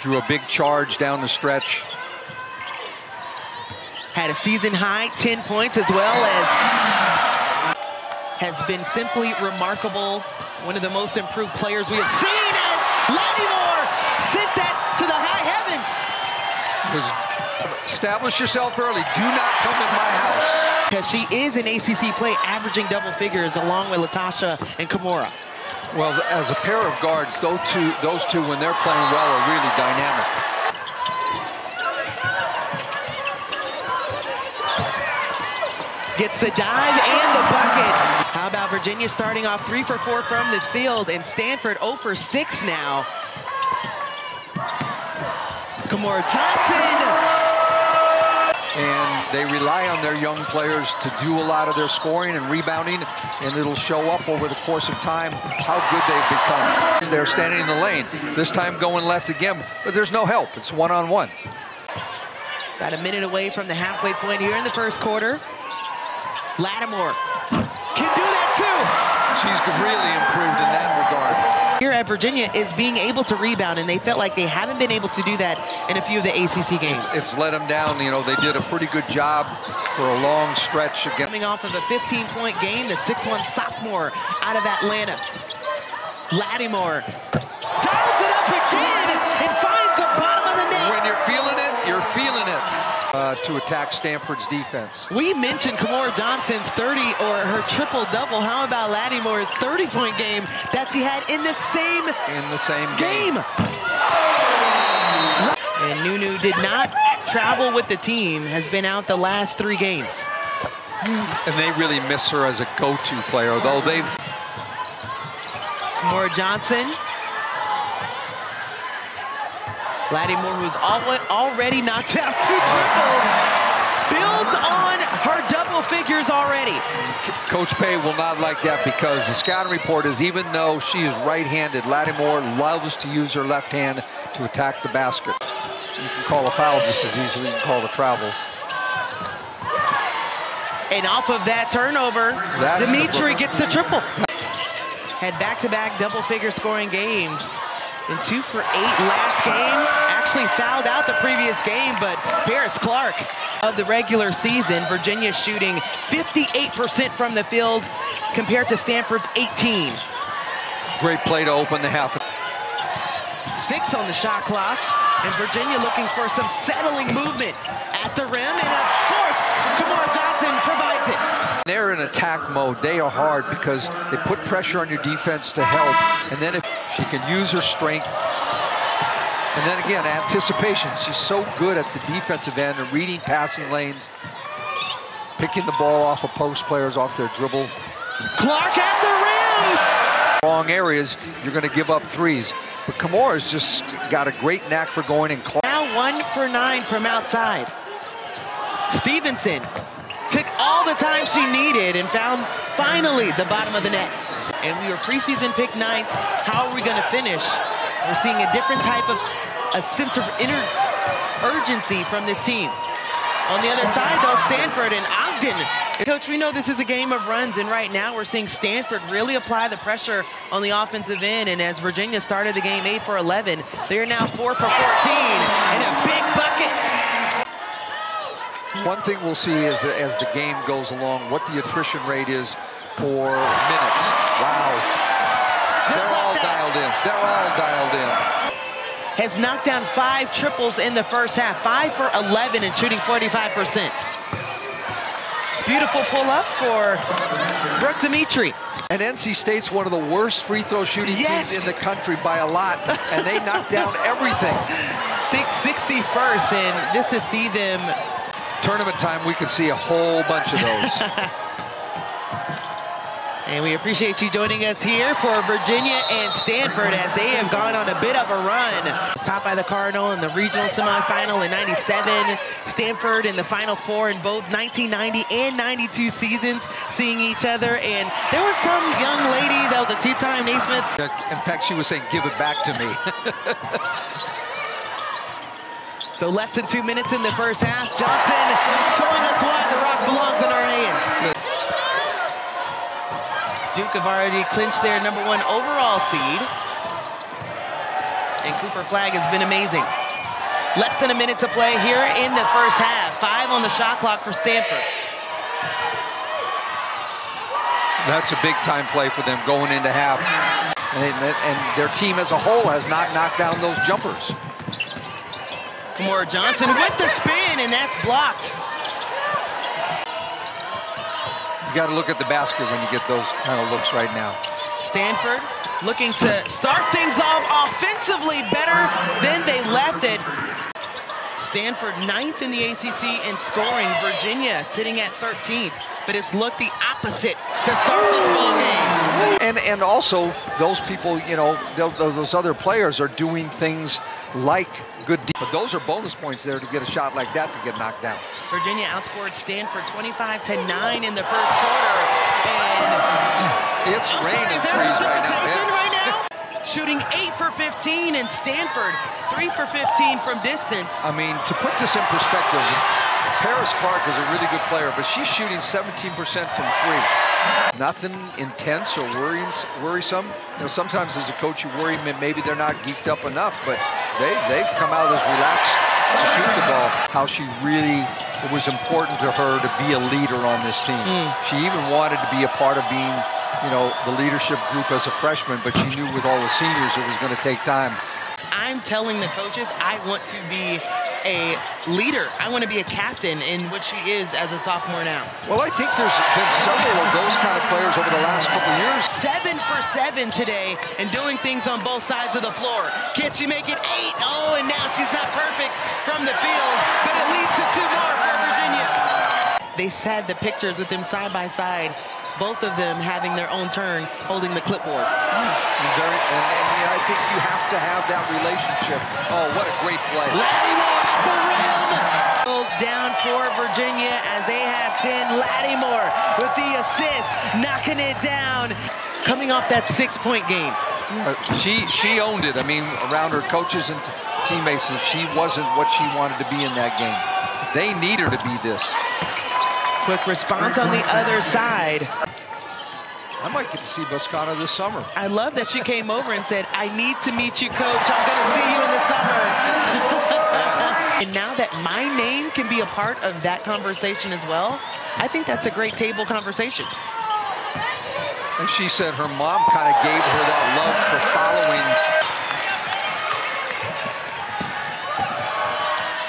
Drew a big charge down the stretch. Had a season high 10 points, as well as has been simply remarkable. One of the most improved players we have seen, as Lattimore sent that to the high heavens. Establish yourself early. Do not come in my house. Because she is an ACC play, averaging double figures along with Latasha and Kimura. Well, as a pair of guards, those two, when they're playing well, are really dynamic. Gets the dive and the bucket. How about Virginia starting off 3 for 4 from the field, and Stanford 0 for 6 now. Kimura Johnson. And they rely on their young players to do a lot of their scoring and rebounding, and it'll show up over the course of time how good they've become. They're standing in the lane, this time going left again, but there's no help. It's one-on-one. About a minute away from the halfway point here in the first quarter. Lattimore can do that too. She's really improved in that regard. Here at Virginia is being able to rebound, and they felt like they haven't been able to do that in a few of the ACC games. It's let them down. You know, they did a pretty good job for a long stretch again. Coming off of a 15-point game, the 6'1" sophomore out of Atlanta. Lattimore dials it up again and finds the bottom of the net. When you're feeling it, you're feeling it. To attack Stanford's defense. We mentioned Kimura Johnson's 30 or her triple-double. How about Lattimore's 30-point game that she had in the same game? And Nunu did not travel with the team, has been out the last 3 games. And they really miss her as a go-to player, though they've... Kimura Johnson. Lattimore, who's already knocked out 2 triples, builds on her double figures already. Coach Pay will not like that, because the scouting report is, even though she is right-handed, Lattimore loves to use her left hand to attack the basket. You can call a foul just as easily as you can call a travel. And off of that turnover, Dimitri gets the triple. Had back-to-back double-figure scoring games. In 2 for 8 last game, actually fouled out the previous game, but Paris Clark of the regular season, Virginia shooting 58% from the field compared to Stanford's 18. Great play to open the half. 6 on the shot clock, and Virginia looking for some settling movement at the rim, and of course, Kimura Johnson provides it. They're in attack mode. They are hard because they put pressure on your defense to help, and then if she can use her strength, and then again, anticipation. She's so good at the defensive end and reading passing lanes, picking the ball off of post players off their dribble. Clark at the rim! Wrong areas, you're going to give up threes. But Kimura's just got a great knack for going in. Now 1 for 9 from outside. Stevenson took all the time she needed and found finally the bottom of the net. And we were preseason picked 9th. How are we going to finish? We're seeing a different type of, a sense of urgency from this team. On the other side, though, Stanford and Ogden. Coach, we know this is a game of runs, and right now we're seeing Stanford really apply the pressure on the offensive end. And as Virginia started the game 8 for 11, they are now 4 for 14 and a big bucket. One thing we'll see is, as the game goes along, what the attrition rate is for minutes. Wow. They're all dialed in. They're all dialed in. Has knocked down 5 triples in the first half. 5 for 11 and shooting 45%. Beautiful pull-up for Brooke Dimitri. And NC State's one of the worst free throw shooting teams in the country by a lot, and they knock down everything. Big 61st, and just to see them... Tournament time, we could see a whole bunch of those. And we appreciate you joining us here for Virginia and Stanford, as they have gone on a bit of a run. Topped by the Cardinal in the regional semifinal in '97. Stanford in the Final Four in both 1990 and '92 seasons, seeing each other. And there was some young lady that was a 2-time Naismith. In fact, she was saying, "Give it back to me." So less than 2 minutes in the first half. Johnson showing us why the rock belongs in our hands. Duke have already clinched their #1 overall seed. and Cooper Flagg has been amazing. Less than a minute to play here in the first half. 5 on the shot clock for Stanford. That's a big-time play for them going into half. And their team as a whole has not knocked down those jumpers. Kimora Johnson with the spin, and that's blocked. You got to look at the basket when you get those kind of looks right now. Stanford looking to start things off offensively better than they left it. Stanford 9th in the ACC in scoring. Virginia sitting at 13th. But it's looked the opposite to start this ball game. And also, those people, you know, those other players are doing things like good defense. But those are bonus points there to get a shot like that to get knocked down. Virginia outscored Stanford 25-9 in the first quarter. And it's raining trees right now. Shooting 8 for 15, and Stanford 3 for 15 from distance. I mean, to put this in perspective, Paris Clark is a really good player, but she's shooting 17% from 3. Nothing intense or worrisome. You know, sometimes as a coach you worry maybe they're not geeked up enough, but they've come out as relaxed to shoot the ball. How she really, it was important to her to be a leader on this team. She even wanted to be a part of being, you know, the leadership group as a freshman, but she knew with all the seniors it was going to take time. I'm telling the coaches I want to be a leader. I want to be a captain, in which she is as a sophomore now. Well, I think there's been several of those kind of players over the last couple of years. 7 for 7 today and doing things on both sides of the floor. Can she make it 8? Oh, and now she's not perfect from the field, but it leads to 2 more for Virginia. They had the pictures with them side by side, both of them having their own turn holding the clipboard. Yes, and I think you have to have that relationship. Oh, what a great play. Lattimore at the rim. Goes down for Virginia as they have 10. Lattimore with the assist, knocking it down. Coming off that 6-point game. She owned it. I mean, around her coaches and teammates, and she wasn't what she wanted to be in that game. They need her to be this. Quick response on the other side. I might get to see Boscana this summer. I love that she came over and said, I need to meet you, coach. I'm going to see you in the summer. And now that my name can be a part of that conversation as well, I think that's a great table conversation. And she said her mom kind of gave her that love for following.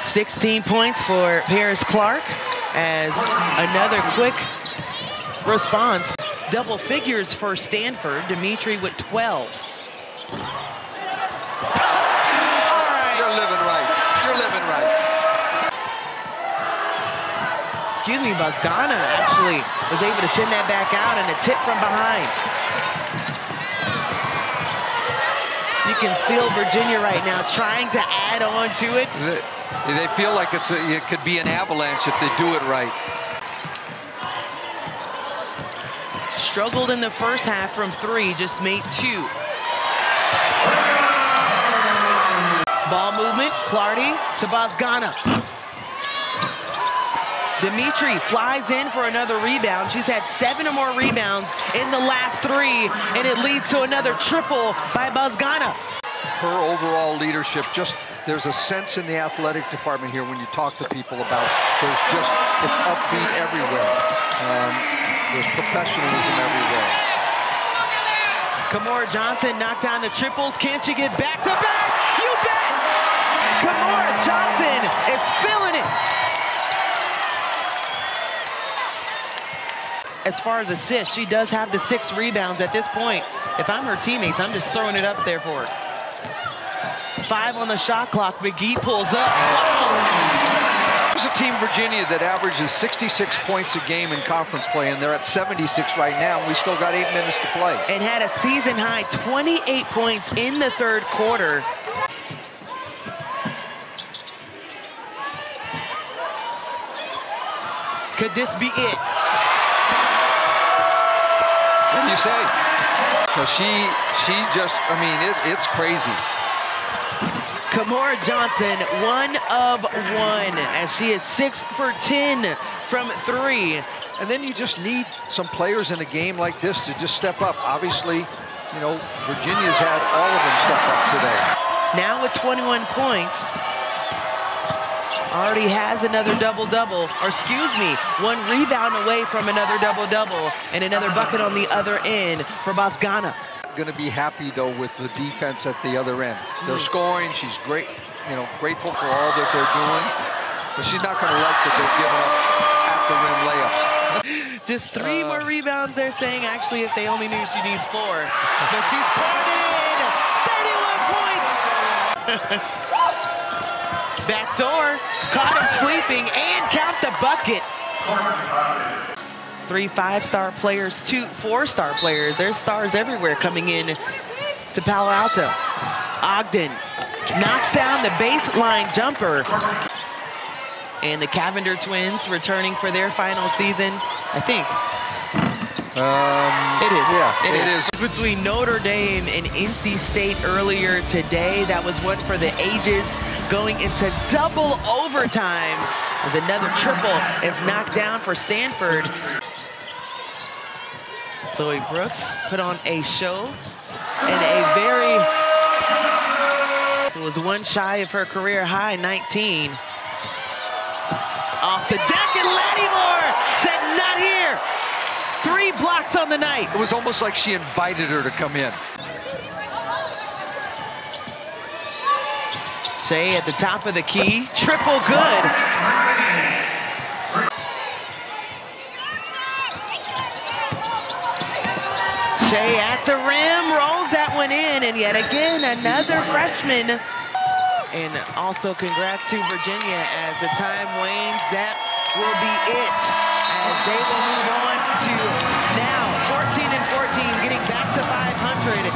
16 points for Paris Clark as another quick response. Double figures for Stanford. Dimitri with 12. All right. You're living right. You're living right. Excuse me, Boscana actually was able to send that back out and a tip from behind. You can feel Virginia right now trying to add on to it. They feel like it could be an avalanche if they do it right. Struggled in the first half from 3, just made 2. Ball movement, Clardy to Boscana. Dimitri flies in for another rebound. She's had 7 or more rebounds in the last 3, and it leads to another triple by Boscana. Her overall leadership, there's a sense in the athletic department here when you talk to people about, it's upbeat everywhere. There's professionalism everywhere. Kimora Johnson knocked down the triple. Can she get back to back? You bet! Kimora Johnson is feeling it. As far as assists, she does have the 6 rebounds at this point. If I'm her teammates, I'm just throwing it up there for her. 5 on the shot clock. McGee pulls up. Wow! There's a team, Virginia, that averages 66 points a game in conference play, and they're at 76 right now, and we still got 8 minutes to play. And had a season-high 28 points in the third quarter. Could this be it? What do you say? Because she just, I mean, it's crazy. Kimora Johnson, 1 of 1, as she is 6 for 10 from 3. And then you just need some players in a game like this to just step up. Obviously, you know, Virginia's had all of them step up today. now with 21 points. Already has another double-double, or excuse me, one rebound away from another double-double, and another bucket on the other end for Bosgana. Going to be happy though with the defense at the other end. They're scoring. She's great, grateful for all that they're doing, but she's not going to like that they're giving up at the rim layups. Just 3 more rebounds, they're saying, actually, if they only knew she needs 4. But she's poured it in! 31 points! Backdoor, caught him sleeping, and count the bucket. 3 5-star players, 2 4-star players. There's stars everywhere coming in to Palo Alto. Ogden knocks down the baseline jumper. And the Cavender twins returning for their final season, I think. It is. Yeah, it is. Between Notre Dame and NC State earlier today, that was one for the ages, going into double overtime as another triple is knocked down for Stanford. Zoe Brooks put on a show, and it was one shy of her career high, 19. Off the deck, and Lattimore said, not here. 3 blocks on the night. It was almost like she invited her to come in. Shea at the top of the key, triple good. Shea at the rim, rolls that one in, and yet again, another freshman. And also congrats to Virginia as the time wanes. That will be it as they will move on to now 14-14, getting back to 500.